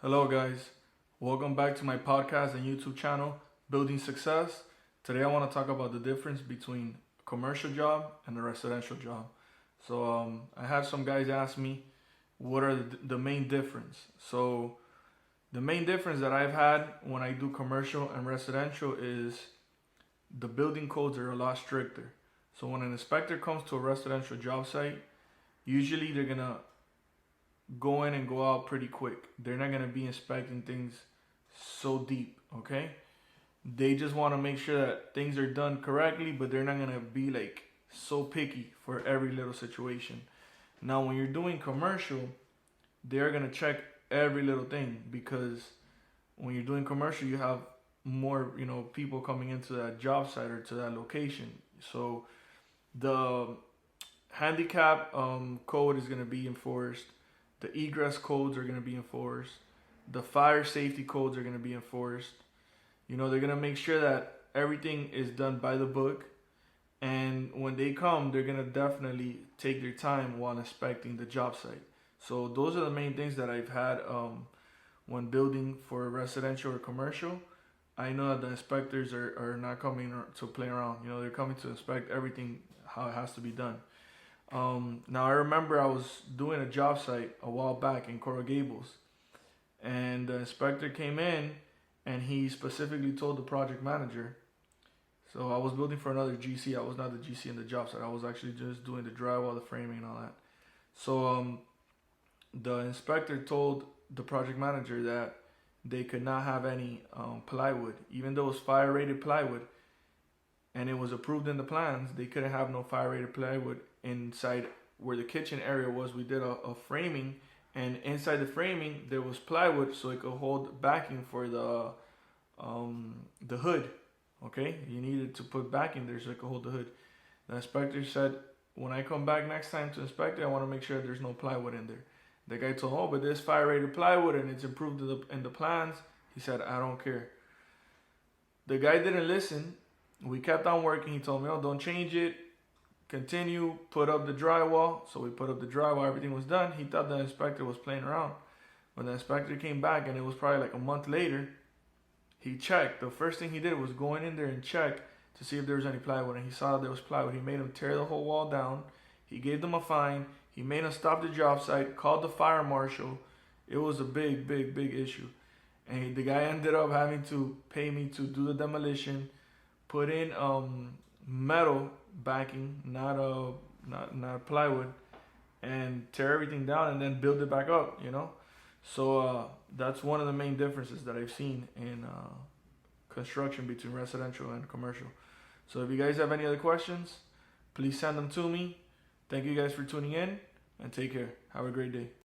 Hello, guys. Welcome back to my podcast and YouTube channel, Building Success. Today, I want to talk about the difference between a commercial job and a residential job. I had some guys ask me what are the main difference. So, the main difference that I've had when I do commercial and residential is the building codes are a lot stricter. So, when an inspector comes to a residential job site, usually they're gonna go in and go out pretty quick. They're not gonna be inspecting things so deep, okay? They just want to make sure that things are done correctly, but they're not gonna be like so picky for every little situation. Now, when you're doing commercial, they're gonna check every little thing because when you're doing commercial, you have more, people coming into that job site or to that location. So the handicap code is gonna be enforced. The egress codes are going to be enforced. The fire safety codes are going to be enforced. They're going to make sure that everything is done by the book. And when they come, they're going to definitely take their time while inspecting the job site. So those are the main things that I've had when building for residential or commercial. I know that the inspectors are not coming to play around. They're coming to inspect everything how it has to be done. Now I remember I was doing a job site a while back in Coral Gables, and the inspector came in and he specifically told the project manager. So I was building for another GC. I was not the GC in the job site. I was actually just doing the drywall, the framing, and all that. So the inspector told the project manager that they could not have any plywood, even though it was fire rated plywood and it was approved in the plans. They couldn't have no fire rated plywood inside where the kitchen area was. We did a framing, and inside the framing there was plywood so it could hold backing for the hood. Okay, you needed to put backing there so it could hold the hood. The inspector said, when I come back next time to inspect it, I want to make sure there's no plywood in there. The guy told him, oh, but there's fire rated plywood and it's approved in the plans. He said, I don't care. The guy didn't listen. We kept on working. He told me, oh, don't change it. Continue, put up the drywall. So we put up the drywall, everything was done. He thought the inspector was playing around. When the inspector came back, and it was probably like a month later, he checked. The first thing he did was going in there and check to see if there was any plywood, and he saw there was plywood. He made him tear the whole wall down. He gave them a fine. He made him stop the job site, called the fire marshal. It was a big issue. And the guy ended up having to pay me to do the demolition, put in metal backing, not plywood, and tear everything down and then build it back up. So that's one of the main differences that I've seen in construction between residential and commercial. So if you guys have any other questions, please send them to me. Thank you guys for tuning in, and take care. Have a great day.